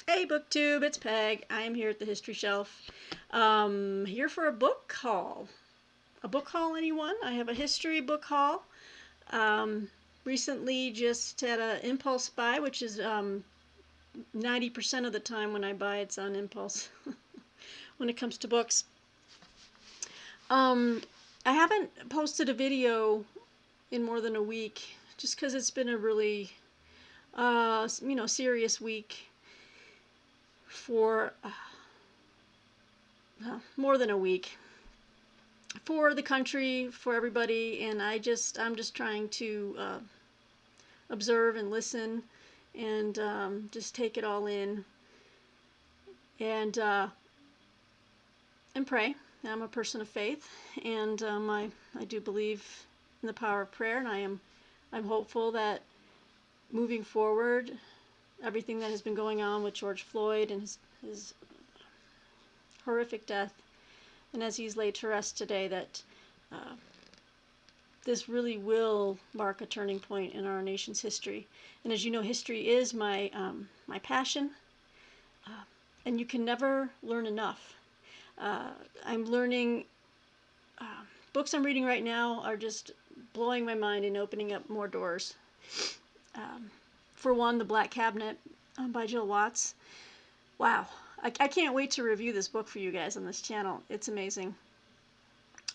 Hey BookTube, it's Peg. I am here at the History Shelf. Here for a book haul. A book haul, anyone? I have a history book haul. Um, Recently just had an impulse buy, which is 90% of the time when I buy it's on impulse when it comes to books. Um, I haven't posted a video in more than a week just because it's been a really serious week for more than a week for the country, for everybody, and I'm just trying to observe and listen and just take it all in and uh, and pray. I'm a person of faith, and I do believe in the power of prayer, and I'm hopeful that moving forward, everything that has been going on with George Floyd and his horrific death, and as he's laid to rest today, that uh, this really will mark a turning point in our nation's history. And as you know, history is my passion, uh, and you can never learn enough. Uh, I'm learning. Uh, Books I'm reading right now are just blowing my mind and opening up more doors. Um, for one, The Black Cabinet by Jill Watts. Wow, I can't wait to review this book for you guys on this channel. It's amazing.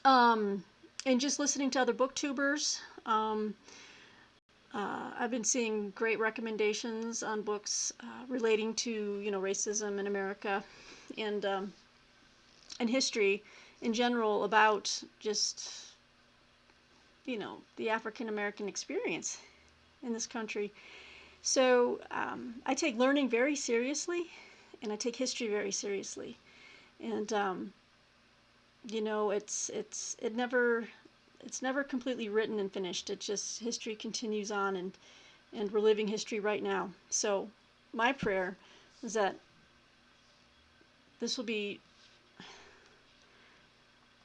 Um, and just listening to other booktubers, I've been seeing great recommendations on books relating to racism in America and history in general about just the African American experience in this country. So I take learning very seriously, and I take history very seriously, and it's never completely written and finished. It just history continues on, and we're living history right now. So my prayer is that this will be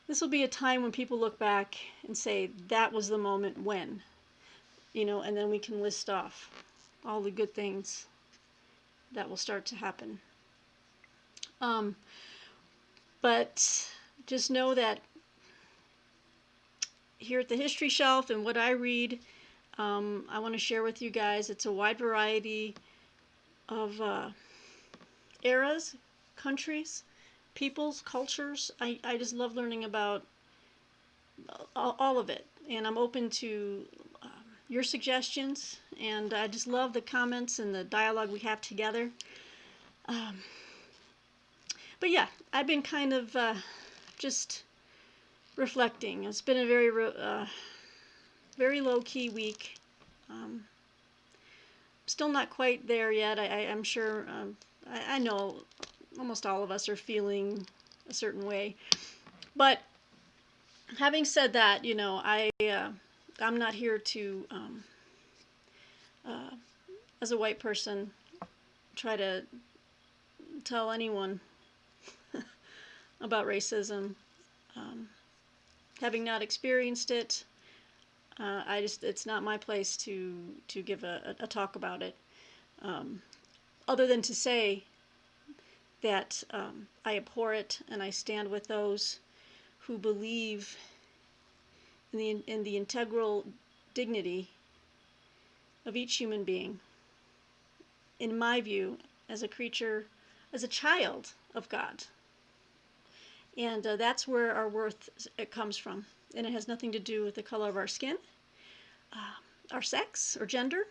this will be a time when people look back and say that was the moment when, and then we can list off all the good things that will start to happen. Um, but just know that here at the History Shelf and what I read, I want to share with you guys. It's a wide variety of eras, countries, peoples, cultures. I just love learning about all of it, and I'm open to your suggestions, and I just love the comments and the dialogue we have together. Um, but yeah, I've been kind of just reflecting. It's been a very low-key week. Still not quite there yet. I'm sure, I know almost all of us are feeling a certain way. But having said that, I'm not here to, uh, as a white person, try to tell anyone about racism. Um, Having not experienced it, it's not my place to give a talk about it, other than to say that I abhor it, and I stand with those who believe in the integral dignity of each human being. In my view, as a creature, as a child of God, and that's where our worth it comes from, and it has nothing to do with the color of our skin, uh, our sex or gender,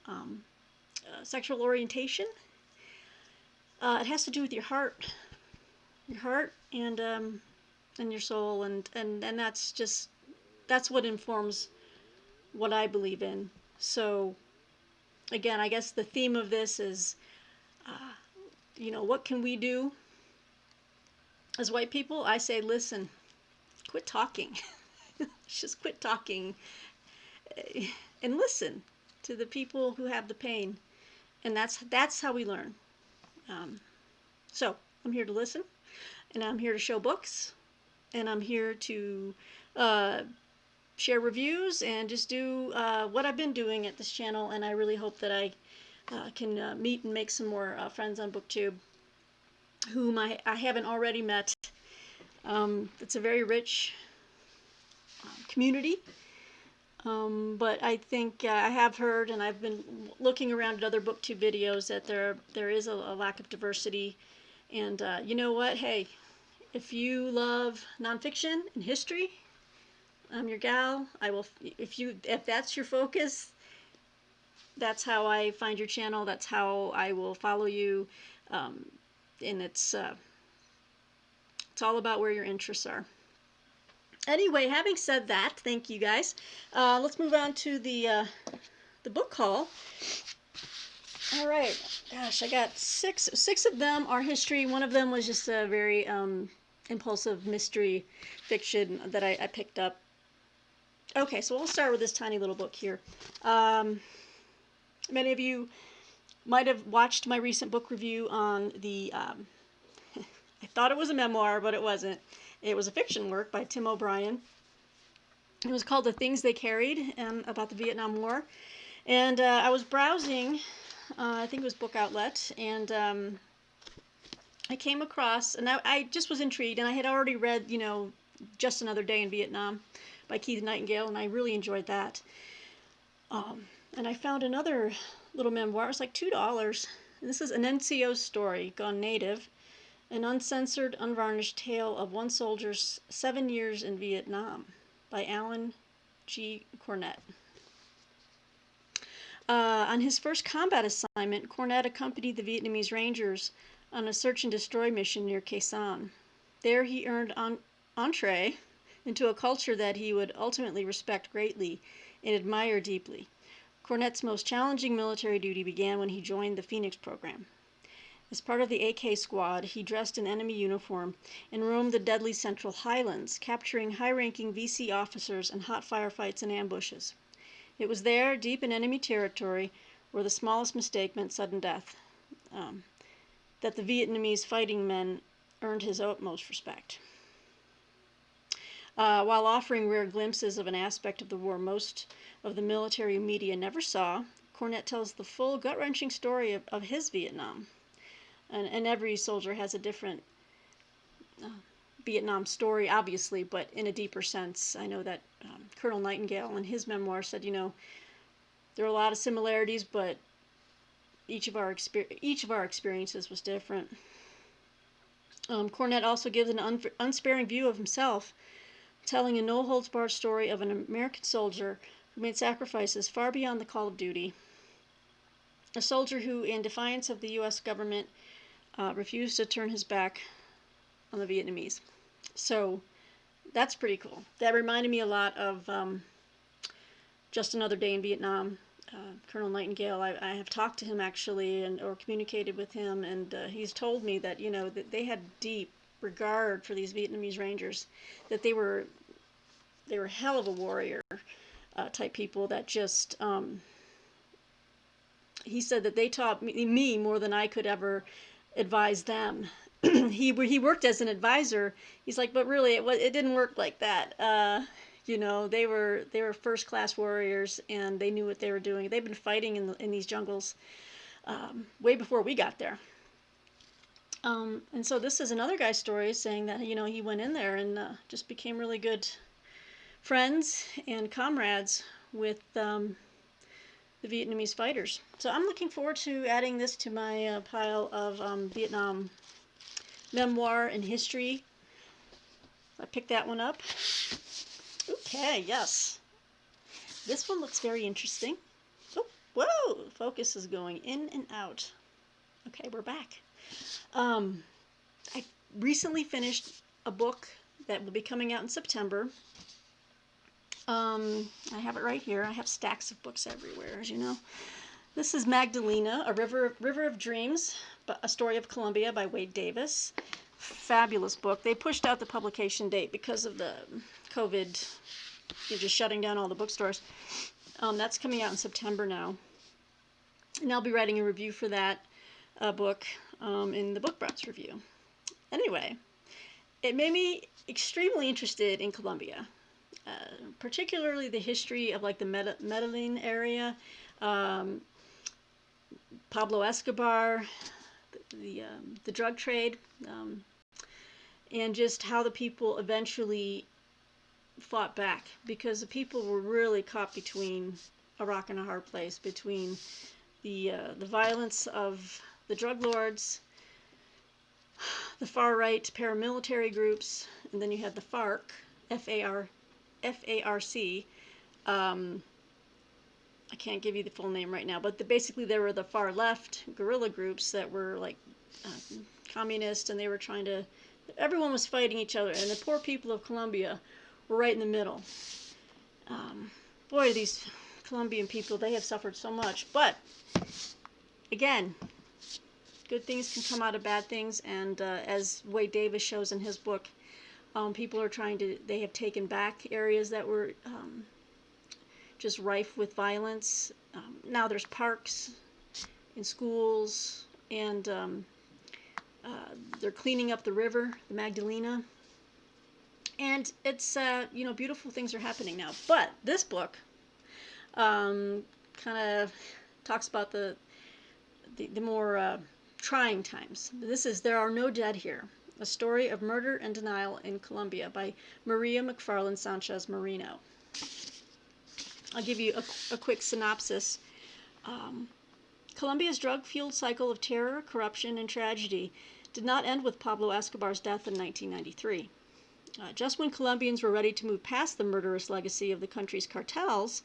um, sexual orientation. It has to do with your heart, and your soul, and that's what informs what I believe in. So again, I guess the theme of this is, what can we do as white people? I say, listen, quit talking. Just quit talking and listen to the people who have the pain, and that's how we learn. Um, so I'm here to listen, and I'm here to show books, and I'm here to uh, share reviews and just do what I've been doing at this channel, and I really hope that I can meet and make some more friends on BookTube whom I haven't already met. It's a very rich community, but I think I have heard, and I've been looking around at other BookTube videos, that there is a lack of diversity. And you know what? Hey, if you love nonfiction and history, I'm your gal. I will. If that's your focus, that's how I find your channel. That's how I will follow you. And it's all about where your interests are. Anyway, having said that, thank you guys. Let's move on to the book haul. All right, gosh, I got six of them are history. One of them was just a very impulsive mystery fiction that I picked up. Okay, so we'll start with this tiny little book here. Many of you might have watched my recent book review on the, I thought it was a memoir, but it wasn't. It was a fiction work by Tim O'Brien. It was called The Things They Carried, about the Vietnam War. And I was browsing, I think it was Book Outlet, and I came across, and I just was intrigued, and I had already read, Just Another Day in Vietnam by Keith Nightingale, and I really enjoyed that. And I found another little memoir. It was like $2. And this is An NCO Story, Gone Native, an uncensored, unvarnished tale of one soldier's 7 years in Vietnam by Alan G. Cornett. On his first combat assignment, Cornett accompanied the Vietnamese Rangers on a search and destroy mission near Khe Sanh. There he earned entree into a culture that he would ultimately respect greatly and admire deeply. Cornett's most challenging military duty began when he joined the Phoenix program. As part of the AK squad, he dressed in enemy uniform and roamed the deadly Central Highlands, capturing high-ranking VC officers in hot firefights and ambushes. It was there, deep in enemy territory, where the smallest mistake meant sudden death, that the Vietnamese fighting men earned his utmost respect. While offering rare glimpses of an aspect of the war most of the military media never saw, Cornett tells the full, gut-wrenching story of his Vietnam. And every soldier has a different Vietnam story, obviously, but in a deeper sense. I know that Colonel Nightingale in his memoir said, there are a lot of similarities, but each of our experiences was different. Cornett also gives an unsparing view of himself, telling a no-holds-barred story of an American soldier who made sacrifices far beyond the call of duty. A soldier who, in defiance of the U.S. government, refused to turn his back on the Vietnamese. So that's pretty cool. That reminded me a lot of Just Another Day in Vietnam. Colonel Nightingale, I have talked to him actually, or communicated with him, and he's told me that that they had deep regard for these Vietnamese Rangers, that they were hell of a warrior type people that just he said that they taught me more than I could ever advise them. He worked as an advisor. He's like, but really it didn't work like that. They were first class warriors, and they knew what they were doing. They've been fighting in these jungles way before we got there. And so this is another guy's story saying that he went in there and just became really good friends and comrades with the Vietnamese fighters. So I'm looking forward to adding this to my pile of Vietnam memoir and history. I picked that one up. Okay, yes. This one looks very interesting. Oh, whoa! Focus is going in and out. Okay, we're back. I recently finished a book that will be coming out in September. I have it right here. I have stacks of books everywhere, as you know. This is Magdalena, A River of Dreams, A Story of Colombia by Wade Davis. Fabulous book. They pushed out the publication date because of the COVID. They're just shutting down all the bookstores. That's coming out in September now. And I'll be writing a review for that book in the Book Brats review. Anyway, it made me extremely interested in Colombia, particularly the history of like the Medellin area, Pablo Escobar, the drug trade, and just how the people eventually fought back, because the people were really caught between a rock and a hard place, between the violence of the drug lords, the far right paramilitary groups, and then you had the FARC, FARC. I can't give you the full name right now, but basically they were the far left guerrilla groups that were like communist, and they were trying to. Everyone was fighting each other, and the poor people of Colombia were right in the middle. Boy, these Colombian people, they have suffered so much. But again, good things can come out of bad things, and as Wade Davis shows in his book, people are they have taken back areas that were just rife with violence. Now there's parks in schools, and they're cleaning up the river, the Magdalena. And it's, beautiful things are happening now. But this book kind of talks about the more trying times. This is There Are No Dead Here, a story of murder and denial in Colombia by Maria McFarland Sanchez Marino. I'll give you a quick synopsis. Colombia's drug-fueled cycle of terror, corruption, and tragedy did not end with Pablo Escobar's death in 1993. Just when Colombians were ready to move past the murderous legacy of the country's cartels,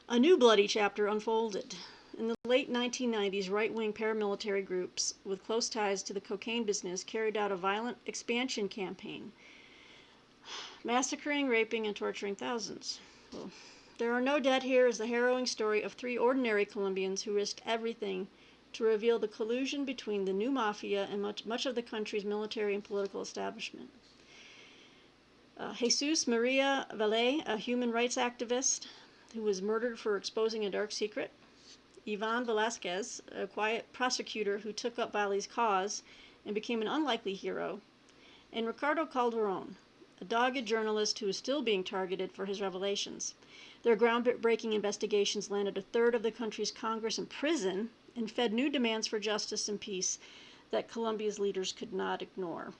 a new bloody chapter unfolded. In the late 1990s, right-wing paramilitary groups with close ties to the cocaine business carried out a violent expansion campaign, massacring, raping, and torturing thousands. Well, There Are No Dead Here is the harrowing story of three ordinary Colombians who risked everything to reveal the collusion between the new mafia and much of the country's military and political establishment. Jesus Maria Valle, a human rights activist who was murdered for exposing a dark secret. Ivan Velasquez, a quiet prosecutor who took up Valle's cause and became an unlikely hero. And Ricardo Calderon, a dogged journalist who is still being targeted for his revelations. Their groundbreaking investigations landed a third of the country's Congress in prison and fed new demands for justice and peace that Colombia's leaders could not ignore.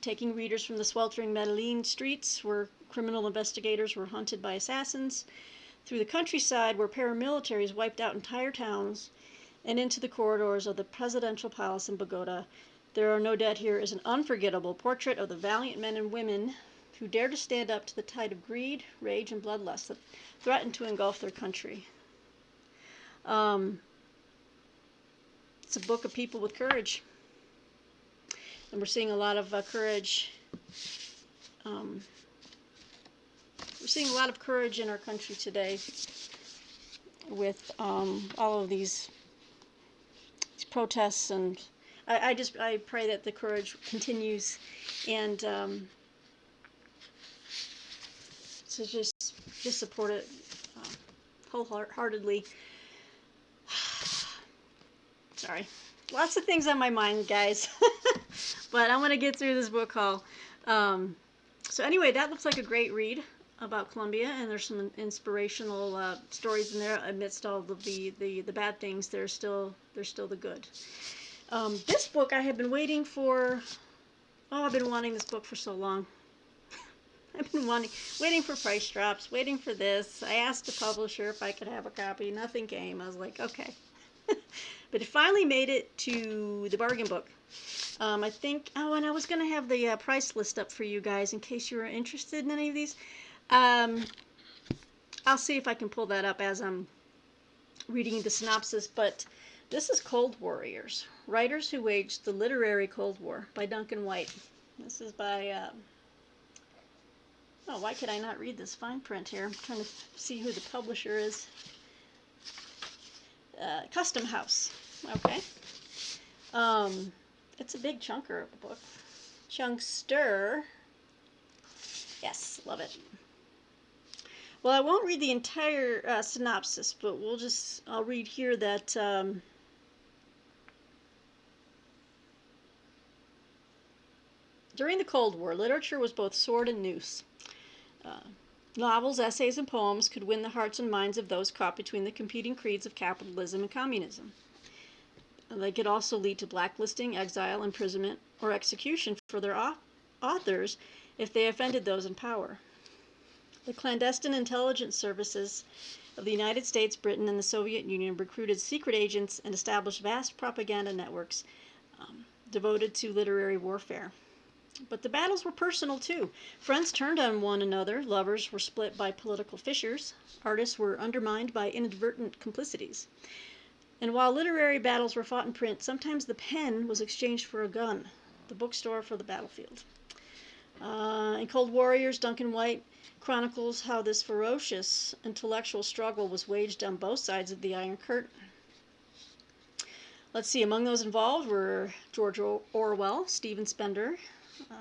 Taking readers from the sweltering Medellin streets, where criminal investigators were hunted by assassins, through the countryside where paramilitaries wiped out entire towns, and into the corridors of the presidential palace in Bogota, There Are No Dead Here is an unforgettable portrait of the valiant men and women who dare to stand up to the tide of greed, rage, and bloodlust that threatened to engulf their country. It's a book of people with courage. And we're seeing a lot of courage. We're seeing a lot of courage in our country today with all of these protests, and I pray that the courage continues, and to just support it wholeheartedly. Sorry, lots of things on my mind, guys. But I'm going to get through this book haul. So anyway, that looks like a great read about Colombia, and there's some inspirational stories in there. Amidst all of the bad things, there's still the good. This book I have been waiting for. Oh, I've been wanting this book for so long. I've been waiting for price drops, waiting for this. I asked the publisher if I could have a copy. Nothing came. I was like, okay. But it finally made it to the bargain book. I think, and I was going to have the price list up for you guys in case you were interested in any of these. I'll see if I can pull that up as I'm reading the synopsis, but this is Cold Warriors, Writers Who Waged the Literary Cold War by Duncan White. This is by, why could I not read this fine print here? I'm trying to see who the publisher is. Custom House. Okay. It's a big chunker of a book. Chunkster. Yes, love it. Well, I won't read the entire synopsis, but I'll read here that during the Cold War, literature was both sword and noose. Novels, essays, and poems could win the hearts and minds of those caught between the competing creeds of capitalism and communism. They could also lead to blacklisting, exile, imprisonment, or execution for their authors if they offended those in power. The clandestine intelligence services of the United States, Britain, and the Soviet Union recruited secret agents and established vast propaganda networks devoted to literary warfare. But the battles were personal too. Friends turned on one another, lovers were split by political fissures, artists were undermined by inadvertent complicities. And while literary battles were fought in print, sometimes the pen was exchanged for a gun, the bookstore for the battlefield. In Cold Warriors, Duncan White chronicles how this ferocious intellectual struggle was waged on both sides of the Iron Curtain. Let's see, among those involved were George Orwell, Stephen Spender,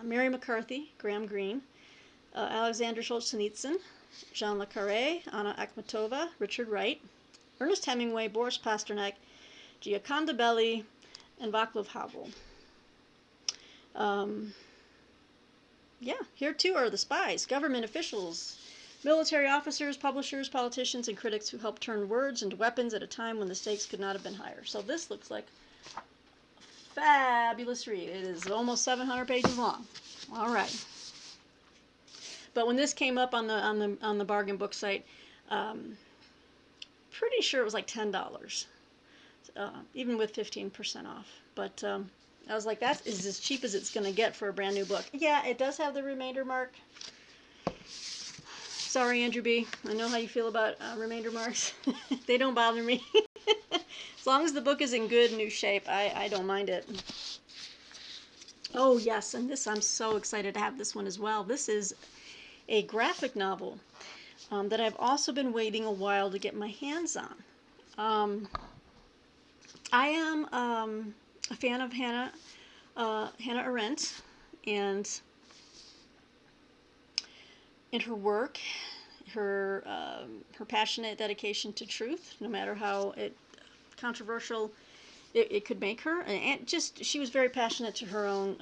Mary McCarthy, Graham Greene, Alexander Solzhenitsyn, Jean le Carré, Anna Akhmatova, Richard Wright, Ernest Hemingway, Boris Pasternak, Gioconda Belli, and Václav Havel. Here too are the spies, government officials, military officers, publishers, politicians, and critics who helped turn words into weapons at a time when the stakes could not have been higher. So this looks like a fabulous read. It is almost 700 pages long. All right. But when this came up on the bargain book site, pretty sure it was like $10, even with 15% off. But I was like, that is as cheap as it's going to get for a brand new book. Yeah, it does have the remainder mark. Sorry, Andrew B. I know how you feel about remainder marks. They don't bother me. As long as the book is in good new shape, I don't mind it. Oh, yes, and this, I'm so excited to have this one as well. This is a graphic novel that I've also been waiting a while to get my hands on. I am a fan of Hannah Arendt and her work, her passionate dedication to truth, no matter how controversial it could make her, and just she was very passionate to her own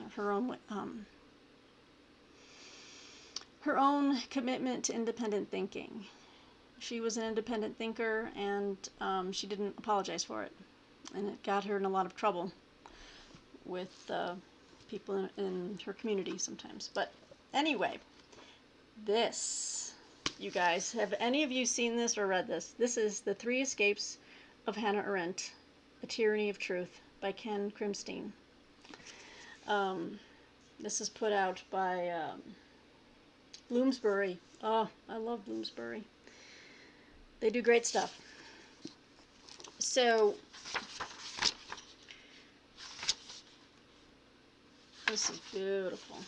commitment to independent thinking. She was an independent thinker, and she didn't apologize for it, and it got her in a lot of trouble with people in her community sometimes. But anyway, this, you guys, have any of you seen this or read this? This is The Three Escapes of Hannah Arendt, A Tyranny of Truth by Ken Crimstein. This is put out by Bloomsbury. Oh, I love Bloomsbury. They do great stuff. So, this is beautiful.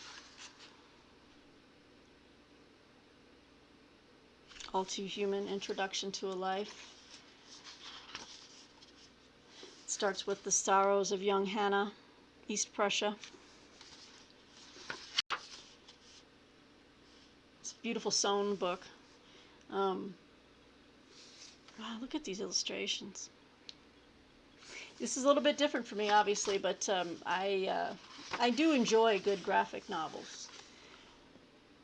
All Too Human, Introduction to a Life. It starts with the sorrows of young Hannah, East Prussia. It's a beautiful sewn book. Wow, look at these illustrations. This is a little bit different for me, obviously, but I do enjoy good graphic novels.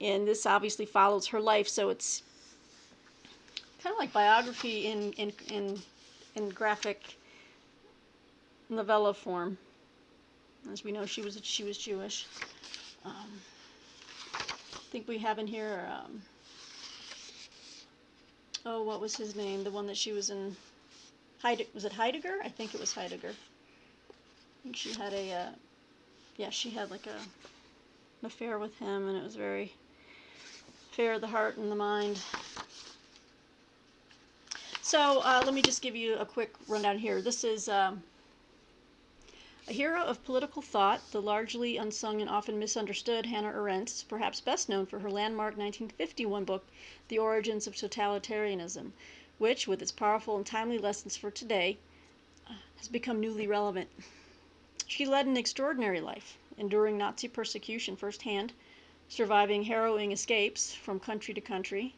And this obviously follows her life, so it's kind of like biography in graphic novella form. As we know, she was Jewish. I think we have in here. Oh, what was his name? The one that she was in. Was it Heidegger? I think it was Heidegger. I think she had she had like an affair with him, and it was very affair of the heart and the mind. So let me just give you a quick rundown here. This is a hero of political thought, the largely unsung and often misunderstood Hannah Arendt is perhaps best known for her landmark 1951 book, The Origins of Totalitarianism, which, with its powerful and timely lessons for today, has become newly relevant. She led an extraordinary life, enduring Nazi persecution firsthand, surviving harrowing escapes from country to country,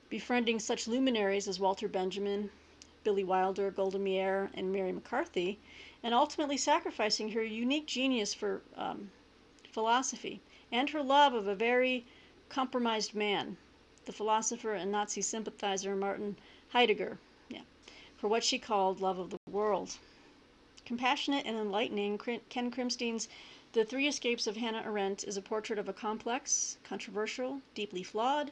befriending such luminaries as Walter Benjamin, Billy Wilder, Golda Meir, and Mary McCarthy, and ultimately sacrificing her unique genius for philosophy and her love of a very compromised man, the philosopher and Nazi sympathizer Martin Heidegger, for what she called love of the world. Compassionate and enlightening, Ken Crimstein's The Three Escapes of Hannah Arendt is a portrait of a complex, controversial, deeply flawed,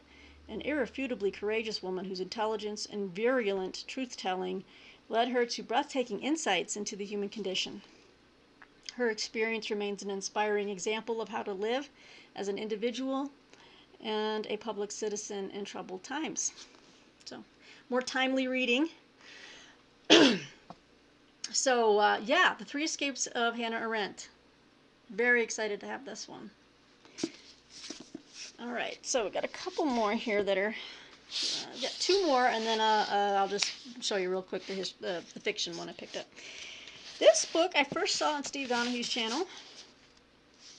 and irrefutably courageous woman whose intelligence and virulent truth-telling led her to breathtaking insights into the human condition. Her experience remains an inspiring example of how to live as an individual and a public citizen in troubled times. So, more timely reading. So, yeah, The Three Escapes of Hannah Arendt. Very excited to have this one. All right, so we've got a couple more here that are, I've got two more, and then I'll just show you real quick the fiction one I picked up. This book I first saw on Steve Donahue's channel,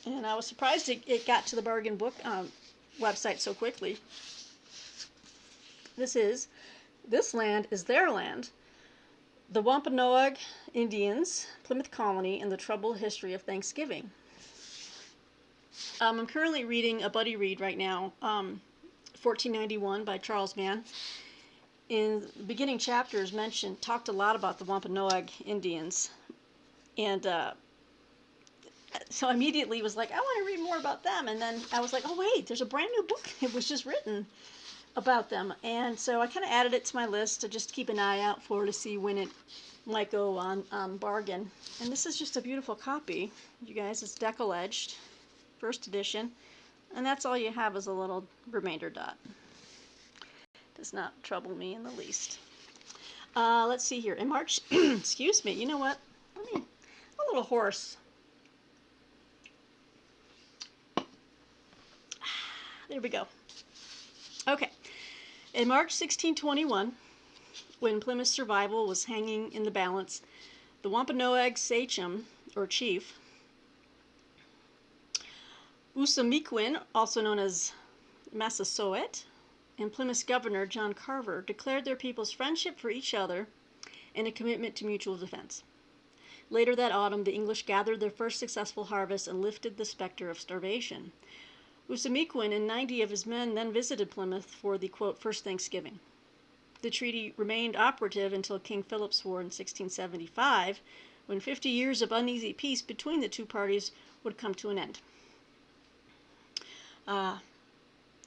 and I was surprised it got to the bargain book website so quickly. This Land is Their Land, The Wampanoag Indians, Plymouth Colony, and the Troubled History of Thanksgiving. I'm currently reading a buddy read right now, 1491 by Charles Mann. In the beginning chapters talked a lot about the Wampanoag Indians. And so I immediately was like, I want to read more about them. And then I was like, oh wait, there's a brand new book. It was just written about them. And so I kind of added it to my list to just keep an eye out for to see when it might go on bargain. And this is just a beautiful copy, you guys. It's deckle-edged, first edition. And that's all you have is a little remainder dot. Does not trouble me in the least. Let's see here. In March, excuse me, you know what? A little hoarse. There we go. Okay. In March 1621, when Plymouth's survival was hanging in the balance, the Wampanoag sachem, or chief, Usamequin, also known as Massasoit, and Plymouth's governor, John Carver, declared their people's friendship for each other and a commitment to mutual defense. Later that autumn, the English gathered their first successful harvest and lifted the specter of starvation. Usamequin and 90 of his men then visited Plymouth for the, quote, first Thanksgiving. The treaty remained operative until King Philip's War in 1675, when 50 years of uneasy peace between the two parties would come to an end.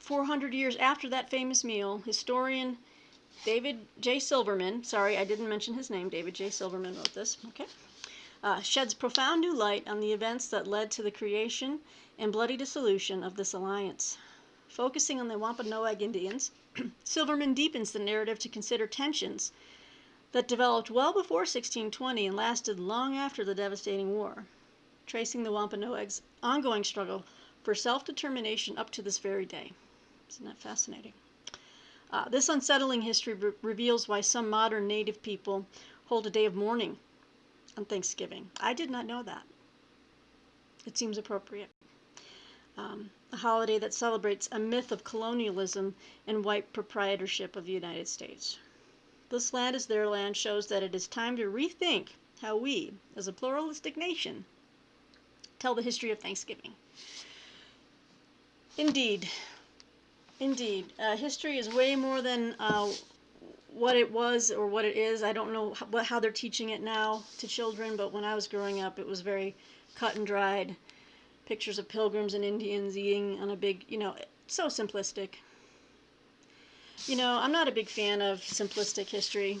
400 years after that famous meal, historian David J. Silverman, sorry, I didn't mention his name, David J. Silverman wrote this, okay, sheds profound new light on the events that led to the creation and bloody dissolution of this alliance. Focusing on the Wampanoag Indians, Silverman deepens the narrative to consider tensions that developed well before 1620 and lasted long after the devastating war, tracing the Wampanoags' ongoing struggle for self-determination up to this very day. Isn't that fascinating? This unsettling history reveals why some modern native people hold a day of mourning on Thanksgiving. I did not know that. It seems appropriate. A holiday that celebrates a myth of colonialism and white proprietorship of the United States. This Land is Their Land shows that it is time to rethink how we, as a pluralistic nation, tell the history of Thanksgiving. Indeed. Indeed. History is way more than what it was or what it is. I don't know how they're teaching it now to children, but when I was growing up, it was very cut and dried. Pictures of pilgrims and Indians eating on a big, so simplistic. I'm not a big fan of simplistic history.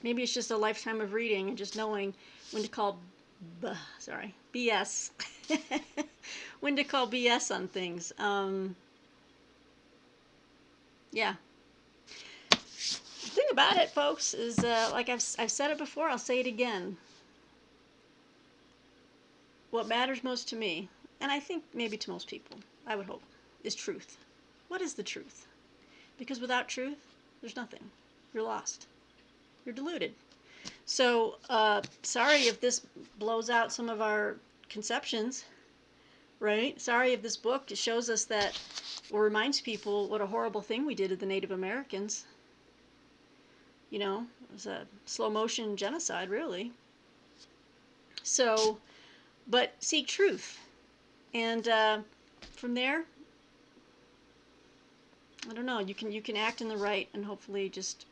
Maybe it's just a lifetime of reading and just knowing when to call BS. When to call BS on things. Yeah. The thing about it, folks, is like I've said it before, I'll say it again. What matters most to me, and I think maybe to most people, I would hope, is truth. What is the truth? Because without truth, there's nothing. You're lost. You're deluded. So, sorry if this blows out some of our conceptions, right? Sorry if this book shows us that, or reminds people what a horrible thing we did to the Native Americans. It was a slow motion genocide, really. So, but seek truth. And from there, I don't know, you can act in the right and hopefully just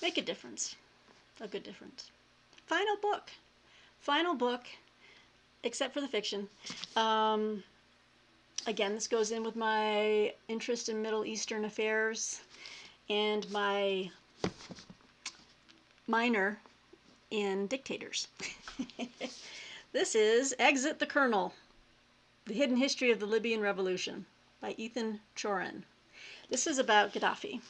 make a difference, a good difference. Final book, except for the fiction. Again, this goes in with my interest in Middle Eastern affairs and my minor in dictators. This is Exit the Colonel, The Hidden History of the Libyan Revolution by Ethan Chorin. This is about Gaddafi.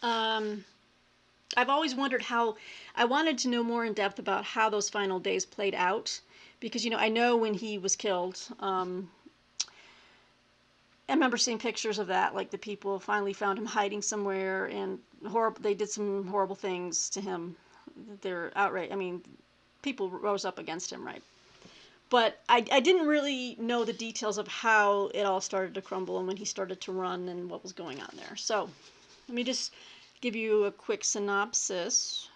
I've always wondered how, I wanted to know more in depth about how those final days played out, because, I know when he was killed, I remember seeing pictures of that, like the people finally found him hiding somewhere, and they did some horrible things to him. They're outright, people rose up against him, right? But I didn't really know the details of how it all started to crumble and when he started to run and what was going on there. So let me just give you a quick synopsis.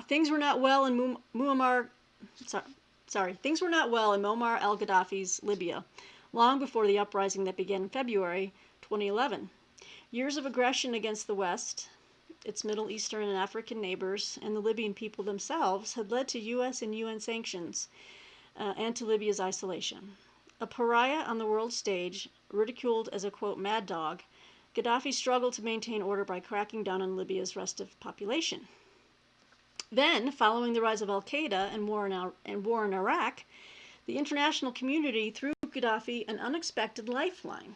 Things were not well in Muammar al-Gaddafi's Libya, long before the uprising that began in February 2011. Years of aggression against the West, its Middle Eastern and African neighbors, and the Libyan people themselves had led to U.S. and UN sanctions and to Libya's isolation. A pariah on the world stage, ridiculed as a, quote, mad dog, Gaddafi struggled to maintain order by cracking down on Libya's restive population. Then, following the rise of al-Qaeda and war in Iraq, the international community threw Gaddafi an unexpected lifeline.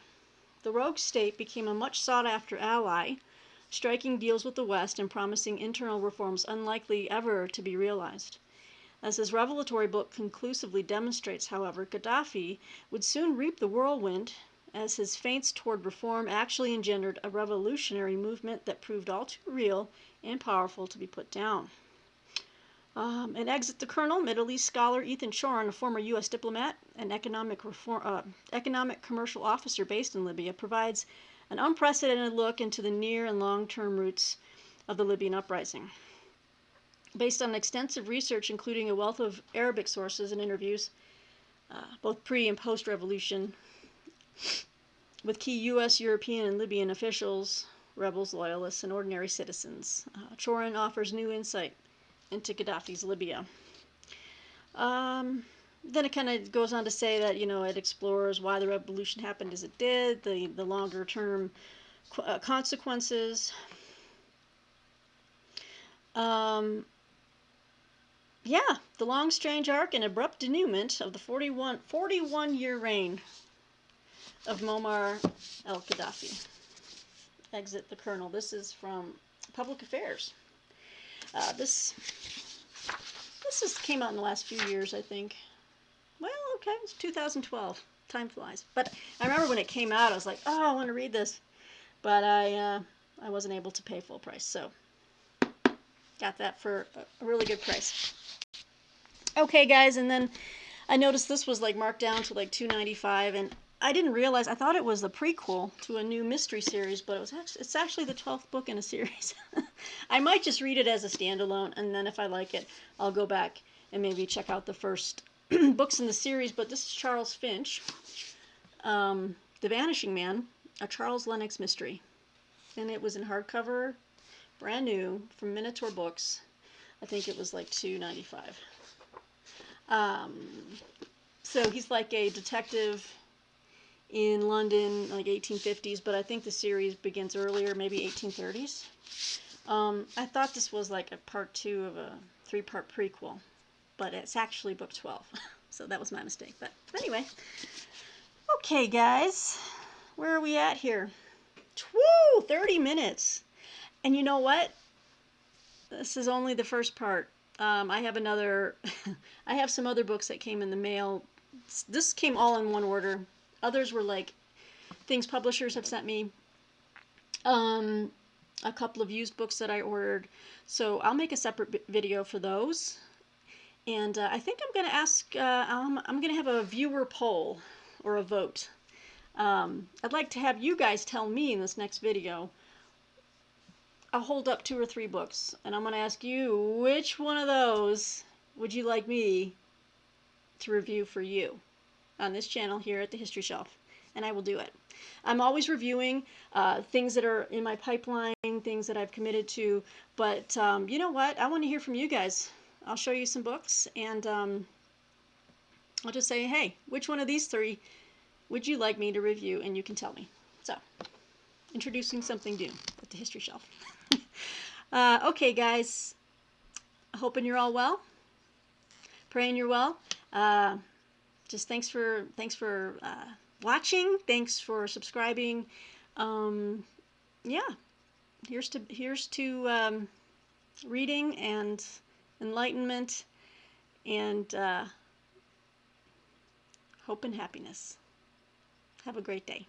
The rogue state became a much sought-after ally, striking deals with the West and promising internal reforms unlikely ever to be realized. As his revelatory book conclusively demonstrates, however, Gaddafi would soon reap the whirlwind, as his feints toward reform actually engendered a revolutionary movement that proved all too real and powerful to be put down. In Exit the Colonel, Middle East scholar Ethan Chorin, a former U.S. diplomat and economic commercial officer based in Libya, provides an unprecedented look into the near and long-term roots of the Libyan uprising. Based on extensive research, including a wealth of Arabic sources and interviews, both pre- and post-revolution, with key U.S., European, and Libyan officials, rebels, loyalists, and ordinary citizens, Chorin offers new insight into Gaddafi's Libya. Then it kind of goes on to say that, it explores why the revolution happened as it did, the longer-term consequences. The long, strange arc and abrupt denouement of the 41-year reign of Muammar al-Gaddafi. Exit the Colonel. This is from Public Affairs. This came out in the last few years, I think. Well, okay, it's 2012. Time flies. But I remember when it came out, I was like, oh, I want to read this. But I wasn't able to pay full price, so got that for a really good price. Okay, guys, and then I noticed this was like marked down to like $2.95, and I didn't realize, I thought it was a prequel to a new mystery series, but it's actually the 12th book in a series. I might just read it as a standalone, and then if I like it, I'll go back and maybe check out the first books in the series. But this is Charles Finch, The Vanishing Man, a Charles Lennox mystery. And it was in hardcover, brand new, from Minotaur Books. I think it was like $2.95. So he's like a detective in London, like 1850s, but I think the series begins earlier, maybe 1830s. I thought this was like a part 2 of a 3-part prequel, but it's actually book 12. So that was my mistake. But anyway. Okay, guys. Where are we at here? Woo! 30 minutes. And you know what? This is only the first part. I have I have some other books that came in the mail. This came all in one order. Others were like things publishers have sent me. A couple of used books that I ordered. So I'll make a separate video for those. And I think I'm going to ask, I'm going to have a viewer poll or a vote. I'd like to have you guys tell me in this next video. I'll hold up 2 or 3 books, and I'm going to ask you, which one of those would you like me to review for you on this channel here at the History Shelf? And I will do it. I'm always reviewing things that are in my pipeline, things that I've committed to. But you know what? I want to hear from you guys. I'll show you some books, and I'll just say, hey, which one of these three would you like me to review? And you can tell me. So, introducing something new at the History Shelf. Okay, guys. Hoping you're all well. Praying you're well. Just thanks for watching. Thanks for subscribing. Yeah, here's to reading and enlightenment and hope and happiness. Have a great day.